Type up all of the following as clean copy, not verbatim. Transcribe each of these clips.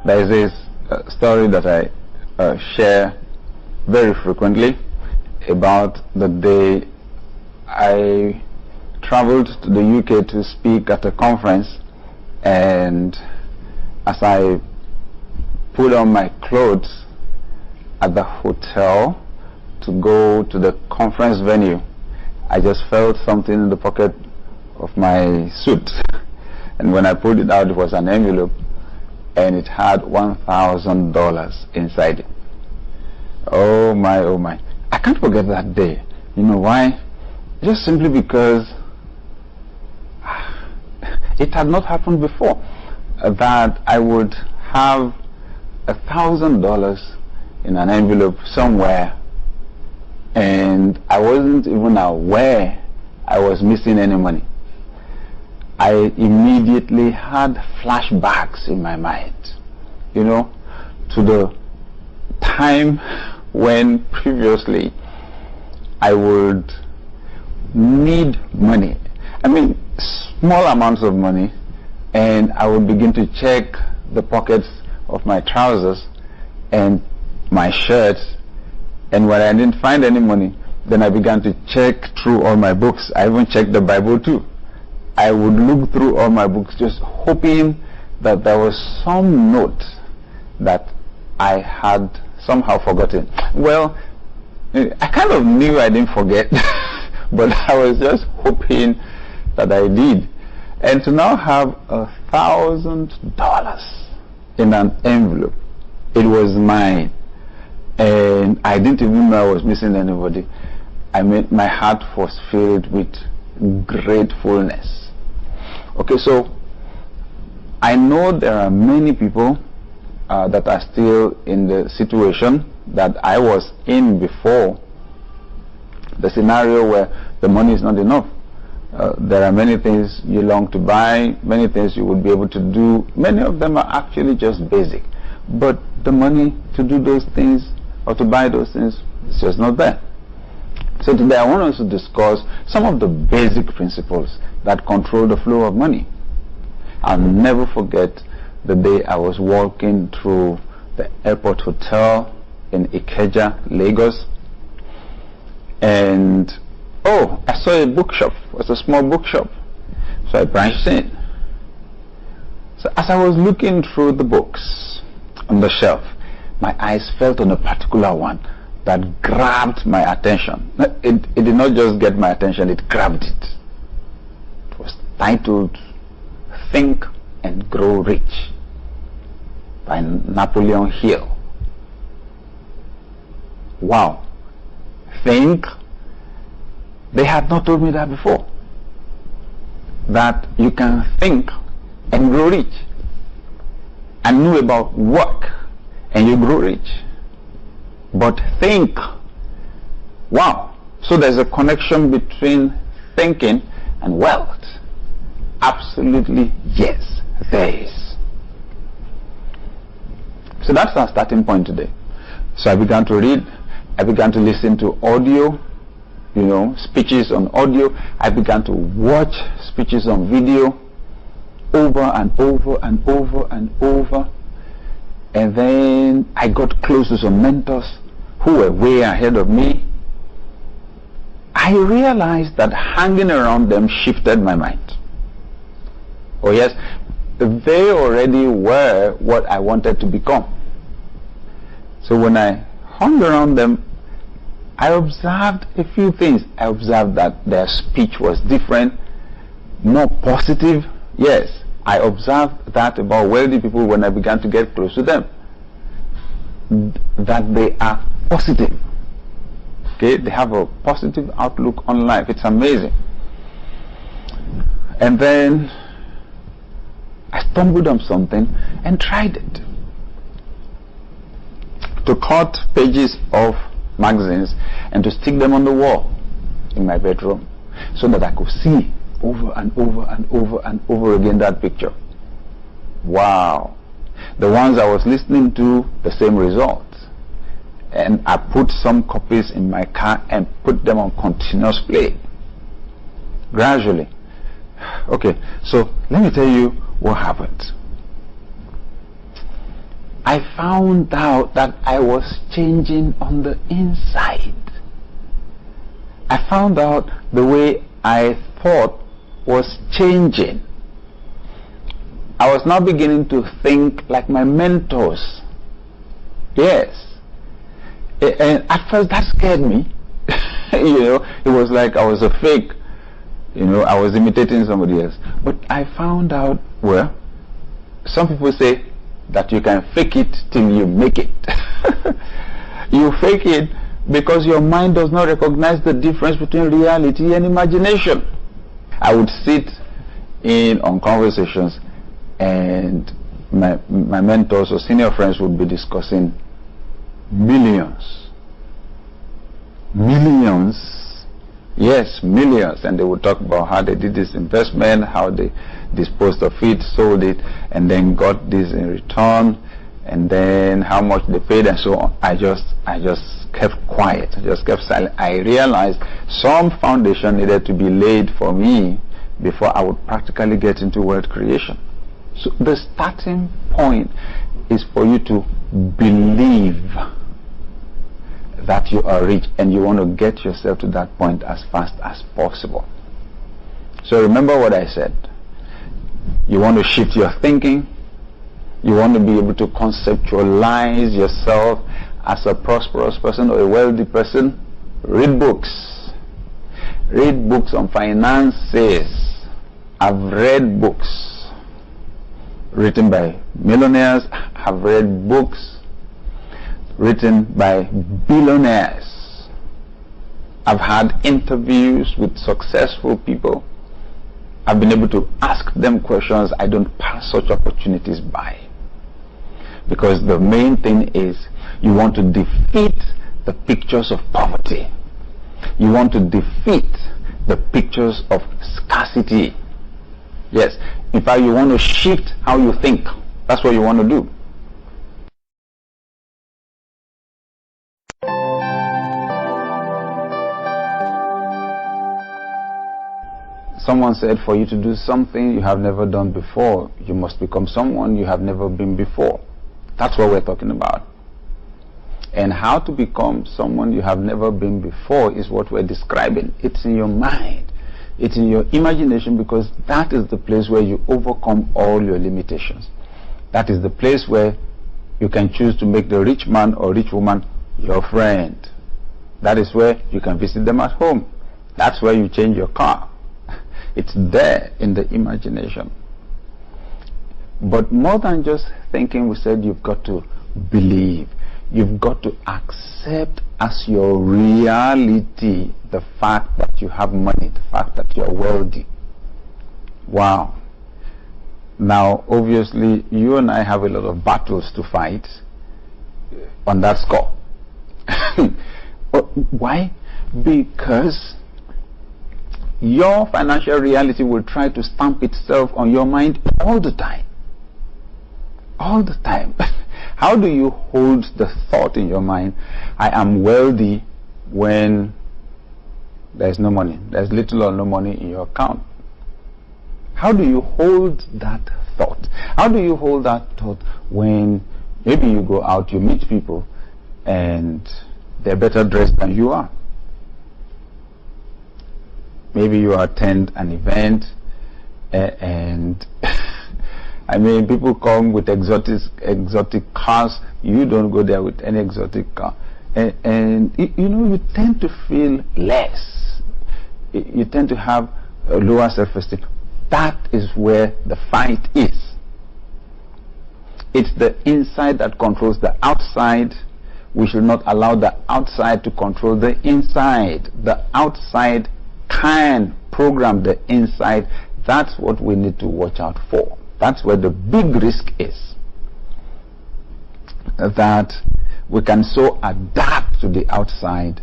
There is this story that I share very frequently about the day I traveled to the UK to speak at a conference, and as I put on my clothes at the hotel to go to the conference venue, I just felt something in the pocket of my suit, and when I pulled it out, it was an envelope, and it had $1,000 inside it. Oh my, oh my. I can't forget that day. You know why? Just simply because it had not happened before that I would have $1,000 in an envelope somewhere, and I wasn't even aware I was missing any money. I immediately had flashbacks in my mind, you know, to the time when previously I would need money. I mean, small amounts of money, and I would begin to check the pockets of my trousers and my shirts, and when I didn't find any money, then I began to check through all my books. I even checked the Bible too. I would look through all my books just hoping that there was some note that I had somehow forgotten. Well, I kind of knew I didn't forget, but I was just hoping that I did. And to now have $1,000 in an envelope, it was mine, and I didn't even know I was missing anybody. I mean, my heart was filled with gratefulness. Okay, so I know there are many people that are still in the situation that I was in before, the scenario where the money is not enough. There are many things you long to buy, many things you would be able to do. Many of them are actually just basic, but the money to do those things or to buy those things is just not there. So today I want us to discuss some of the basic principles that control the flow of money. I'll never forget the day I was walking through the airport hotel in Ikeja, Lagos, and I saw a bookshop. It was a small bookshop, so I branched in. So as I was looking through the books on the shelf, my eyes fell on a particular one that grabbed my attention. It did not just get my attention, it grabbed it. It was titled Think and Grow Rich by Napoleon Hill. Wow. Think? They had not told me that before. That you can think and grow rich. I knew about work and you grow rich. But think. Wow. So there's a connection between thinking and wealth. Absolutely yes, there is. So that's our starting point today. So I began to read. I began to listen to audio, speeches on audio. I began to watch speeches on video over and over and over and over. And then I got close to some mentors who were way ahead of me. I realized that hanging around them shifted my mind. Oh yes, they already were what I wanted to become. So when I hung around them, I observed a few things. I observed that their speech was different, more positive. Yes, I observed that about wealthy people when I began to get close to them. That they are positive. Okay, they have a positive outlook on life. It's amazing. And then I stumbled on something and tried it. To cut pages of magazines and to stick them on the wall in my bedroom so that I could see over and over and over and over again that picture. Wow. The ones I was listening to, the same results. And I put some copies in my car and put them on continuous play. Gradually. Okay, so let me tell you what happened. I found out that I was changing on the inside. I found out the way I thought was changing. I was now beginning to think like my mentors. Yes. And at first that scared me. It was like I was a fake. I was imitating somebody else. But I found out, well, some people say that you can fake it till you make it. You fake it because your mind does not recognize the difference between reality and imagination. I would sit in on conversations and my mentors or senior friends would be discussing millions. Yes, millions. And they would talk about how they did this investment, how they disposed of it, sold it, and then got this in return, and then how much they paid and so on. I just kept quiet. I just kept silent. I realized some foundation needed to be laid for me before I would practically get into wealth creation. So the starting point is for you to believe that you are rich, and you want to get yourself to that point as fast as possible. So remember what I said. You want to shift your thinking. You want to be able to conceptualize yourself as a prosperous person or a wealthy person. Read books. Read books on finances. I've read books written by millionaires. I've read books written by billionaires. I've had interviews with successful people. I've been able to ask them questions. I don't pass such opportunities by. Because the main thing is you want to defeat the pictures of poverty. You want to defeat the pictures of scarcity. Yes, in fact, you want to shift how you think. That's what you want to do. Someone said for you to do something you have never done before, you must become someone you have never been before. That's what we're talking about. And how to become someone you have never been before is what we're describing. It's in your mind. It's in your imagination, because that is the place where you overcome all your limitations. That is the place where you can choose to make the rich man or rich woman your friend. That is where you can visit them at home. That's where you change your car. It's there in the imagination. But more than just thinking, we said you've got to believe. You've got to accept as your reality the fact that you have money, the fact that you're wealthy. Wow. Now, obviously, you and I have a lot of battles to fight on that score. Why? Because your financial reality will try to stamp itself on your mind all the time. All the time. How do you hold the thought in your mind, I am wealthy, when there's no money? There's little or no money in your account. How do you hold that thought? How do you hold that thought when maybe you go out, you meet people, and they're better dressed than you are? Maybe you attend an event and I mean, people come with exotic cars. You don't go there with any exotic car, and you tend to feel less. You tend to have a lower self-esteem. That is where the fight is. It's the inside that controls the outside. We should not allow the outside to control the inside. The outside can program the inside. That's what we need to watch out for. That's where the big risk is. That we can so adapt to the outside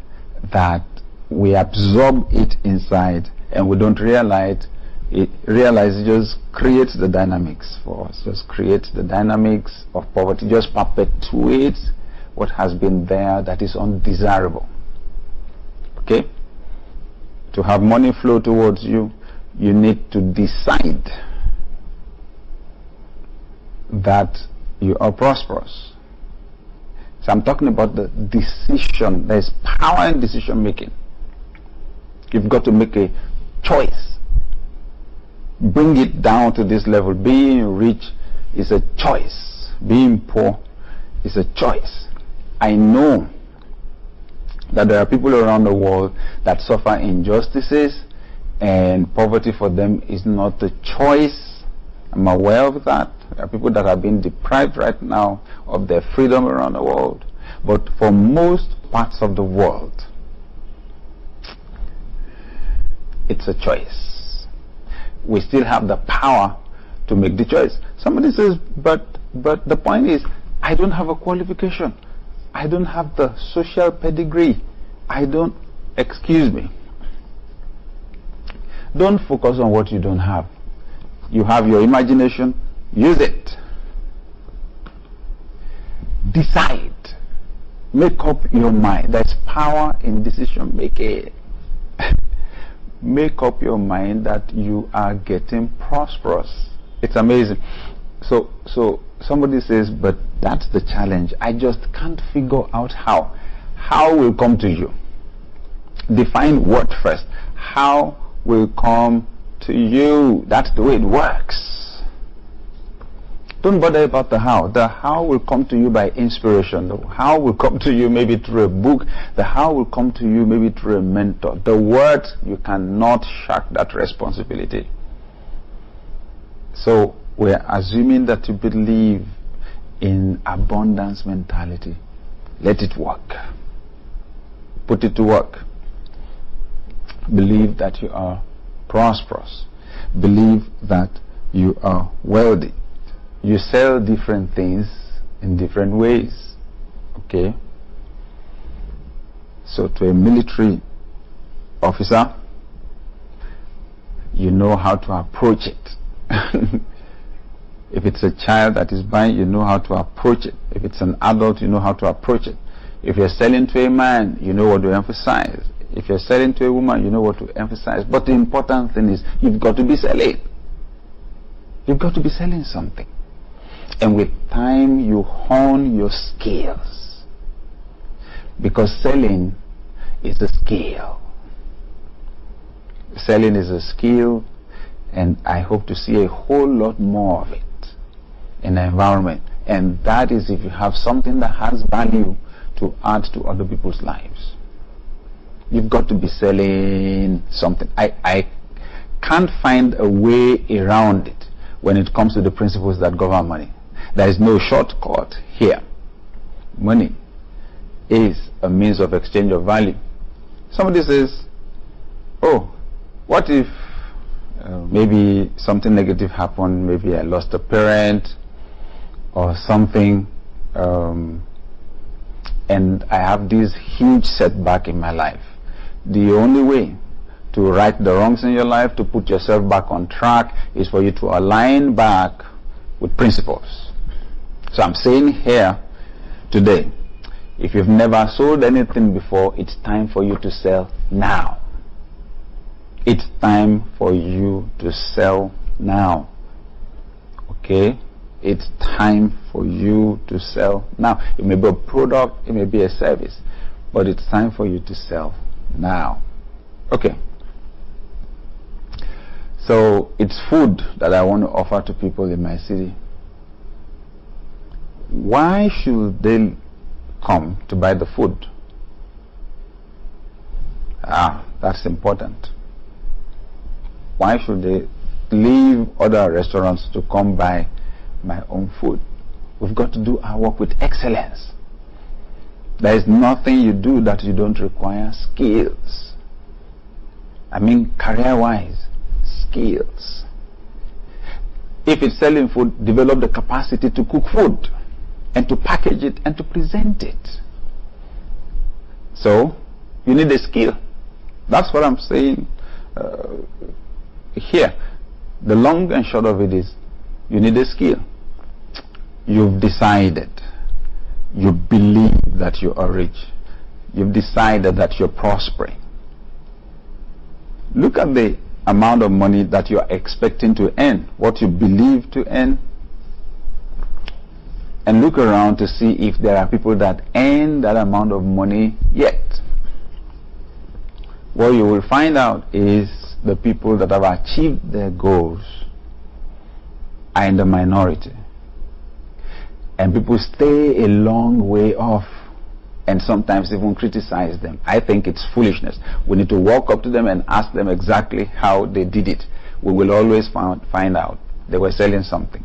that we absorb it inside, and we don't realize it. It just creates the dynamics for us. Just creates the dynamics of poverty. Just perpetuates what has been there that is undesirable. Okay? To have money flow towards you, you need to decide that you are prosperous. So I'm talking about the decision. There's power in decision making. You've got to make a choice. Bring it down to this level. Being rich is a choice. Being poor is a choice. I know that there are people around the world that suffer injustices, and poverty for them is not a choice. I'm aware of that. There are people that are being deprived right now of their freedom around the world. But for most parts of the world, it's a choice. We still have the power to make the choice. Somebody says, but the point is, I don't have a qualification. I don't have the social pedigree. Excuse me. Don't focus on what you don't have. You have your imagination, use it. Decide. Make up your mind. There's power in decision making. Make up your mind that you are getting prosperous. It's amazing. So somebody says, but that's the challenge. I just can't figure out how. How will come to you? Define what first. How will come to you? That's the way it works. Don't bother about the how. The how will come to you by inspiration. The how will come to you maybe through a book. The how will come to you maybe through a mentor. The word, you cannot shirk that responsibility. So we're assuming that you believe in abundance mentality. Let it work. Put it to work. Believe that you are prosperous. Believe that you are wealthy. You sell different things in different ways. Okay? So to a military officer, you know how to approach it. If it's a child that is buying, you know how to approach it. If it's an adult, you know how to approach it. If you're selling to a man, you know what to emphasize. If you're selling to a woman, you know what to emphasize. But the important thing is, you've got to be selling. You've got to be selling something. And with time, you hone your skills. Because selling is a skill. Selling is a skill, and I hope to see a whole lot more of it in the environment. And that is if you have something that has value to add to other people's lives. You've got to be selling something. I can't find a way around it when it comes to the principles that govern money. There is no shortcut here. Money is a means of exchange of value. Somebody says, oh, what if maybe something negative happened, maybe I lost a parent or something, and I have this huge setback in my life. The only way to right the wrongs in your life, to put yourself back on track, is for you to align back with principles. So I'm saying here today, if you've never sold anything before, it's time for you to sell now. It's time for you to sell now. Okay? It's time for you to sell now. It may be a product, it may be a service, but it's time for you to sell now. Okay. So it's food that I want to offer to people in my city. Why should they come to buy the food? That's important. Why should they leave other restaurants to come buy my own food? We've got to do our work with excellence. There is nothing you do that you don't require skills. I mean, career-wise, skills. If it's selling food, develop the capacity to cook food and to package it and to present it. So, you need a skill. That's what I'm saying here. The long and short of it is, you need a skill. You've decided. You believe that you are rich. You've decided that you're prospering. Look at the amount of money that you are expecting to earn, what you believe to earn. and look around to see if there are people that earn that amount of money yet. What you will find out is the people that have achieved their goals are in the minority, and people stay a long way off and sometimes even criticize them. I think it's foolishness. We need to walk up to them and ask them exactly how they did it. We will always find out they were selling something.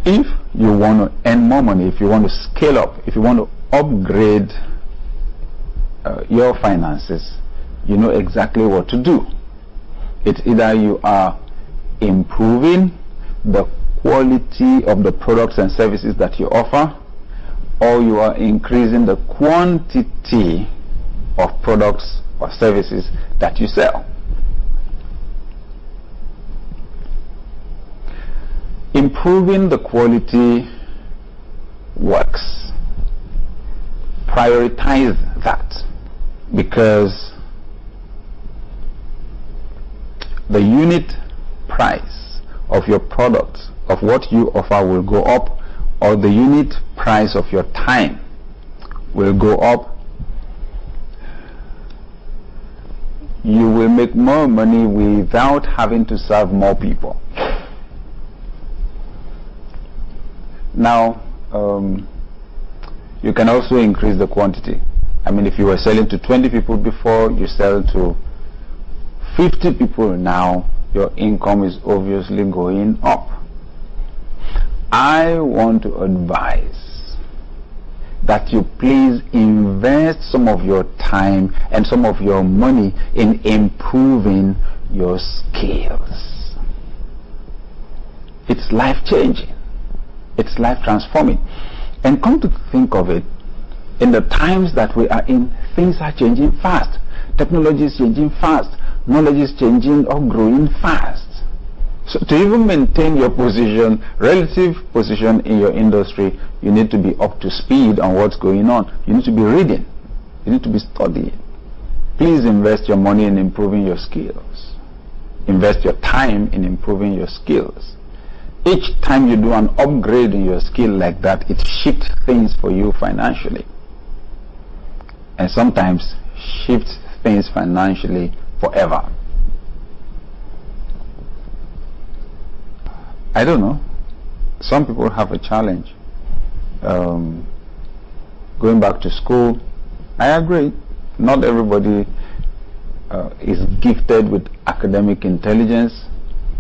If you want to earn more money, if you want to scale up, if you want to upgrade your finances, you know exactly what to do. It's either you are improving the quality of the products and services that you offer, or you are increasing the quantity of products or services that you sell. Improving the quality works. Prioritize that, because the unit price of your product, of what you offer, will go up, or the unit price of your time will go up. You will make more money without having to serve more people. Now, you can also increase the quantity. I mean, if you were selling to 20 people before, you sell to 50 people now, your income is obviously going up. I want to advise that you please invest some of your time and some of your money in improving your skills. It's life-changing. It's life-transforming. And come to think of it, in the times that we are in, things are changing fast. Technology is changing fast. Knowledge is changing or growing fast. So to even maintain your position, relative position in your industry, you need to be up to speed on what's going on. You need to be reading. You need to be studying. Please invest your money in improving your skills. Invest your time in improving your skills. Each time you do an upgrade in your skill like that, it shifts things for you financially. And sometimes shifts things financially forever. I don't know. Some people have a challenge. Going back to school, I agree. Not everybody is gifted with academic intelligence,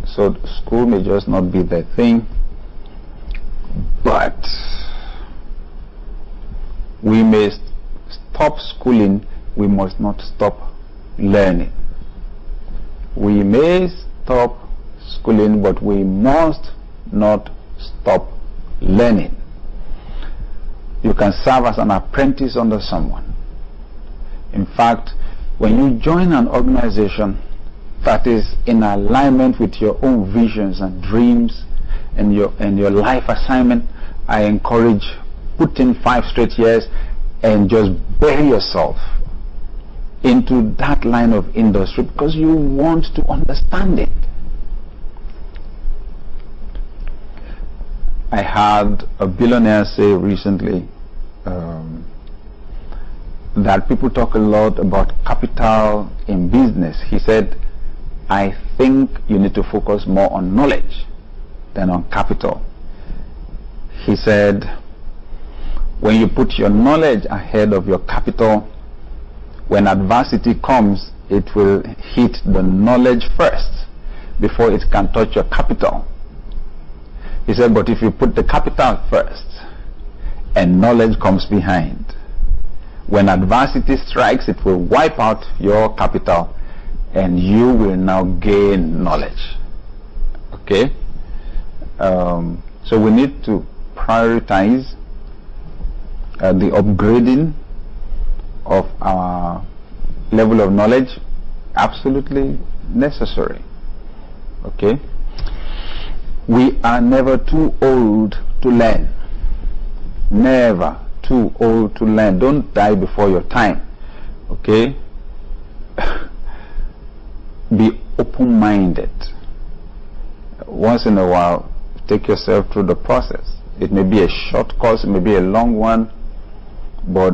so school may just not be their thing. But we may stop schooling, we must not stop learning. We may stop schooling, but we must not stop learning. You can serve as an apprentice under someone. In fact, when you join an organization that is in alignment with your own visions and dreams and your life assignment, I encourage put in 5 straight years and just bury yourself into that line of industry, because you want to understand it. I had a billionaire say recently that people talk a lot about capital in business. He said, I think you need to focus more on knowledge than on capital. He said, when you put your knowledge ahead of your capital, when adversity comes, it will hit the knowledge first before it can touch your capital. He said, but if you put the capital first and knowledge comes behind, when adversity strikes, it will wipe out your capital and you will now gain knowledge. Okay? So we need to prioritize the upgrading of our level of knowledge. Absolutely necessary. Okay? We are never too old to learn. Never too old to learn. Don't die before your time. Okay? Be open-minded. Once in a while, take yourself through the process. It may be a short course, it may be a long one, but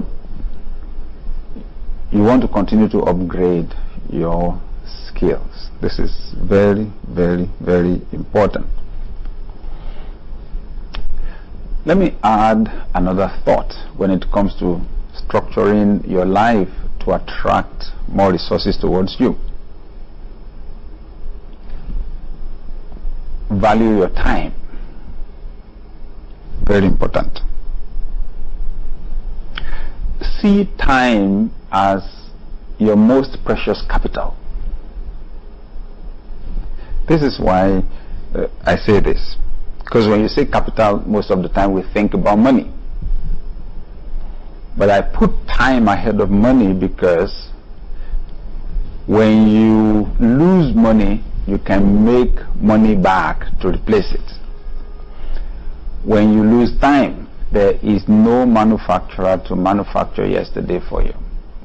you want to continue to upgrade your skills. This is very, very, very important. Let me add another thought when it comes to structuring your life to attract more resources towards you. Value your time. Very important. See time as your most precious capital. This is why I say this. Because when you say capital, most of the time we think about money. But I put time ahead of money because when you lose money, you can make money back to replace it. When you lose time, there is no manufacturer to manufacture yesterday for you.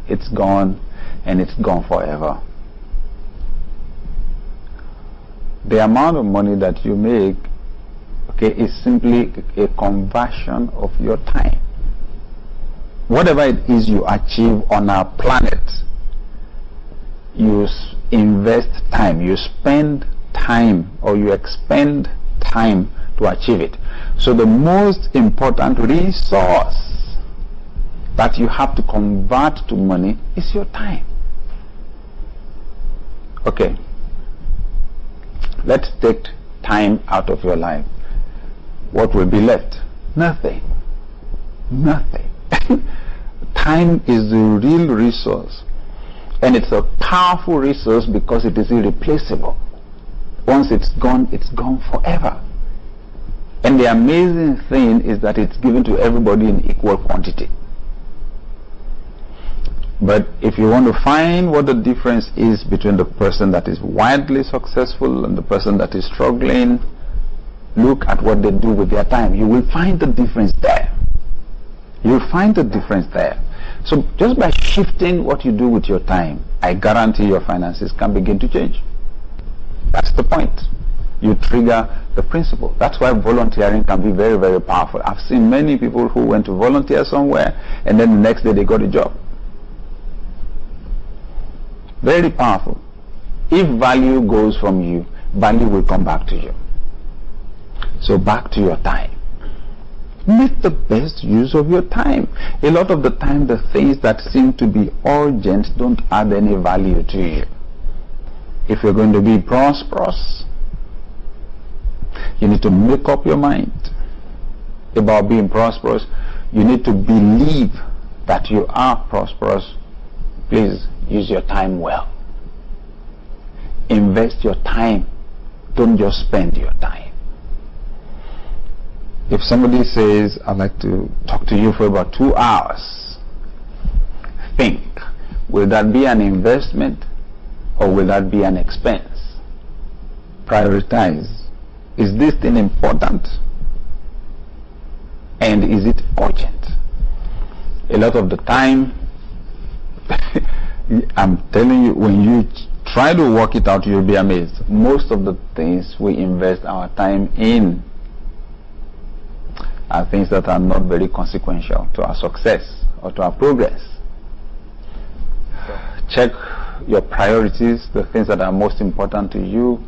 It's gone, and it's gone forever. The amount of money that you make, okay, is simply a conversion of your time. Whatever it is you achieve on our planet, you invest time, you spend time, or you expend time to achieve it. So the most important resource that you have to convert to money is your time. Okay, let's take time out of your life. What will be left? Nothing. Nothing. Time is the real resource, and it's a powerful resource because it is irreplaceable. Once it's gone forever. And the amazing thing is that it's given to everybody in equal quantity. But if you want to find what the difference is between the person that is wildly successful and the person that is struggling, look at what they do with their time. You will find the difference there. You'll find the difference there. So just by shifting what you do with your time, I guarantee your finances can begin to change. That's the point. You trigger the principle. That's why volunteering can be very, very powerful. I've seen many people who went to volunteer somewhere and then the next day they got a job. Very powerful. If value goes from you, value will come back to you. So back to your time. Make the best use of your time. A lot of the time, the things that seem to be urgent don't add any value to you. If you're going to be prosperous, you need to make up your mind about being prosperous. You need to believe that you are prosperous. Please use your time well. Invest your time. Don't just spend your time. If somebody says, I'd like to talk to you for about 2 hours, think, will that be an investment or will that be an expense? Prioritize. Is this thing important? And is it urgent? A lot of the time, I'm telling you, when you try to work it out, you'll be amazed. Most of the things we invest our time in are things that are not very consequential to our success or to our progress. Check your priorities, the things that are most important to you,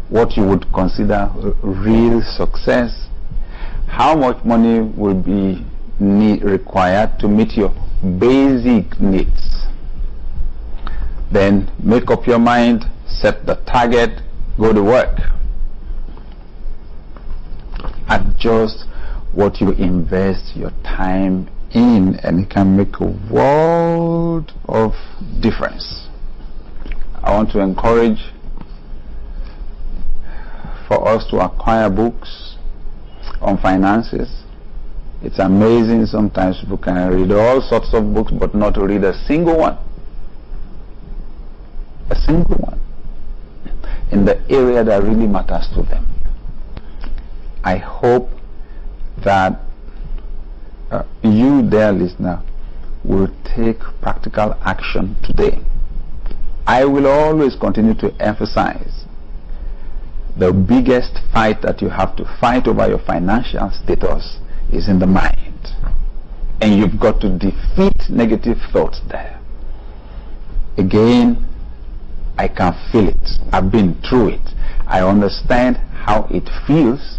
what you would consider real success, how much money will be required to meet your basic needs. Then make up your mind, set the target, go to work. Adjust what you invest your time in, and it can make a world of difference. I want to encourage for us to acquire books on finances. It's amazing, sometimes people can read all sorts of books but not read a single one. A single one in the area that really matters to them. I hope that you, dear listener, will take practical action today. I will always continue to emphasize the biggest fight that you have to fight over your financial status is in the mind. And you've got to defeat negative thoughts there. Again, I can feel it. I've been through it. I understand how it feels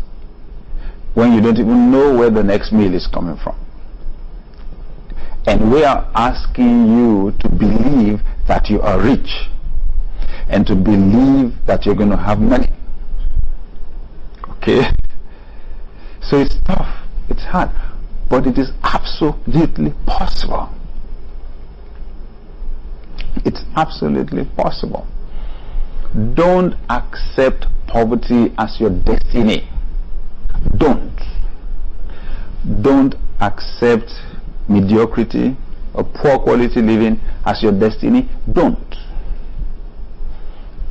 when you don't even know where the next meal is coming from. And we are asking you to believe that you are rich and to believe that you're going to have money. Okay? So it's tough, it's hard, but it is absolutely possible. It's absolutely possible. Don't accept poverty as your destiny. Don't accept mediocrity or poor quality living as your destiny. Don't.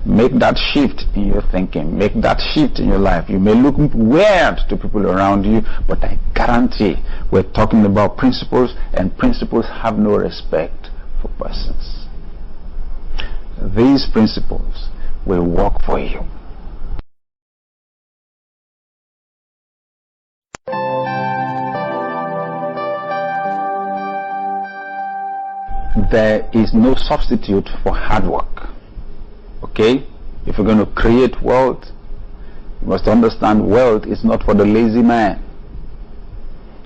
Make that shift in your thinking. Make that shift in your life. You may look weird to people around you, but I guarantee we're talking about principles, and principles have no respect for persons. These principles will work for you. There is no substitute for hard work. Okay? If you're going to create wealth, you must understand wealth is not for the lazy man.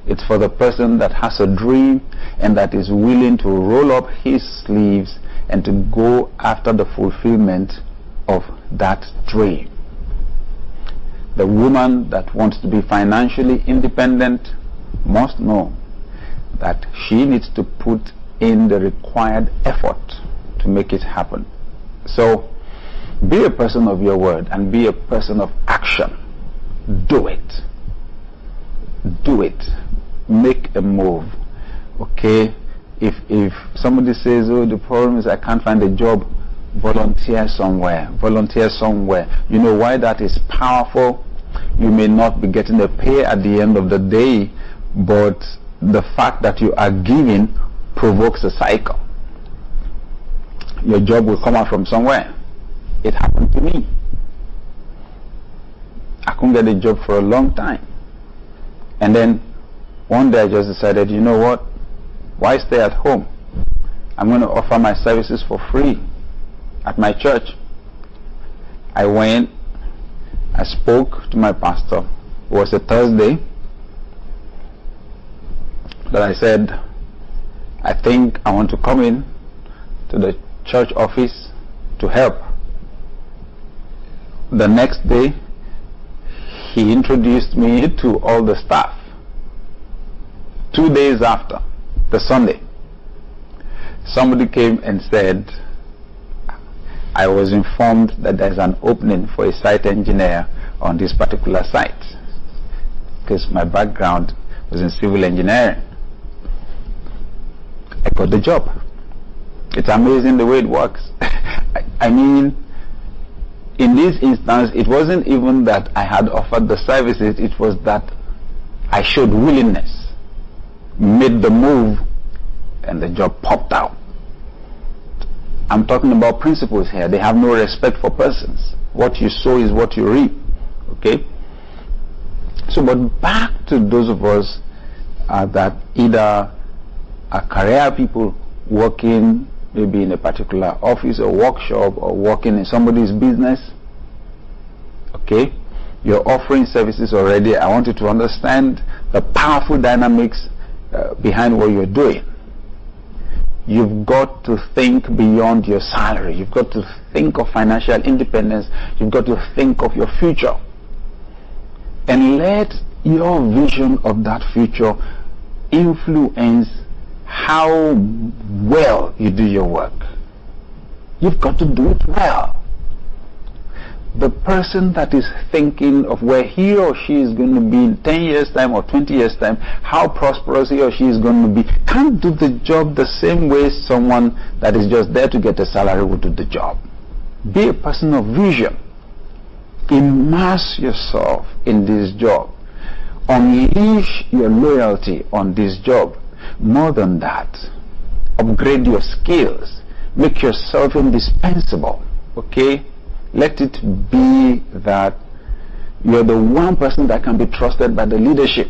It's for the person that has a dream and that is willing to roll up his sleeves and to go after the fulfillment of that dream. The woman that wants to be financially independent must know that she needs to put in the required effort to make it happen. So be a person of your word and be a person of action. Do it. Do it. Make a move. Okay? If somebody says, oh, the problem is I can't find a job, volunteer somewhere. Volunteer somewhere. You know why that is powerful? You may not be getting a pay at the end of the day, but the fact that you are giving provokes a cycle. Your job will come out from somewhere. It happened to me. I couldn't get a job for a long time. And then one day I just decided, you know what? Why stay at home? I'm going to offer my services for free at my church. I went, I spoke to my pastor. It was a Thursday. But I said, I think I want to come in to the church office to help. The next day, he introduced me to all the staff. 2 days after, the Sunday, somebody came and said, I was informed that there's an opening for a site engineer on this particular site, because my background was in civil engineering. I got the job. It's amazing the way it works. I mean, in this instance, it wasn't even that I had offered the services, it was that I showed willingness, made the move, and the job popped out. I'm talking about principles here. They have no respect for persons. What you sow is what you reap. Okay? So, but back to those of us that either are career people working maybe in a particular office or workshop or working in somebody's business. Okay? You're offering services already. I want you to understand the powerful dynamics behind what you're doing. You've got to think beyond your salary. You've got to think of financial independence. You've got to think of your future. And let your vision of that future influence how well you do your work. You've got to do it well. The person that is thinking of where he or she is going to be in 10 years time or 20 years time, how prosperous he or she is going to be, can't do the job the same way someone that is just there to get a salary would do the job. Be a person of vision. Immerse yourself in this job. Unleash your loyalty on this job. More than that, upgrade your skills. Make yourself indispensable. Okay? Let it be that you're the one person that can be trusted by the leadership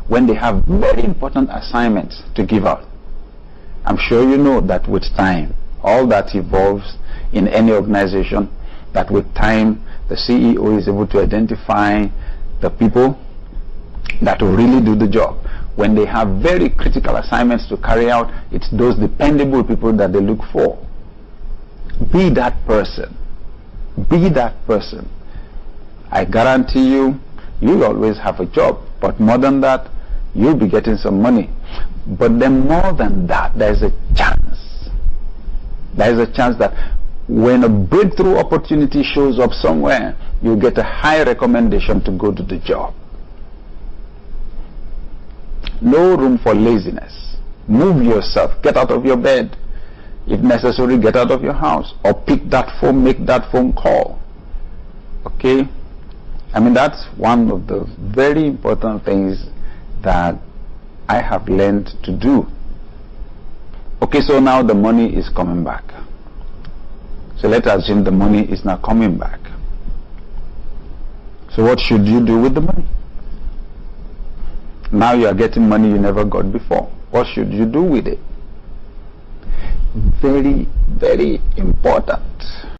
when they have very important assignments to give out. I'm sure you know that with time, all that evolves in any organization, that with time the CEO is able to identify the people that will really do the job. When they have very critical assignments to carry out, it's those dependable people that they look for. Be that person. Be that person. I guarantee you, you'll always have a job, but more than that, you'll be getting some money. But then more than that, there's a chance. There's a chance that when a breakthrough opportunity shows up somewhere, you'll get a high recommendation to go to the job. No room for laziness. Move yourself. Get out of your bed. If necessary, get out of your house. Or pick that phone, make that phone call. Okay? I mean, that's one of the very important things that I have learned to do. Okay, so now the money is coming back. So let's assume the money is not coming back. So what should you do with the money? Now you are getting money you never got before. What should you do with it? Very, very important.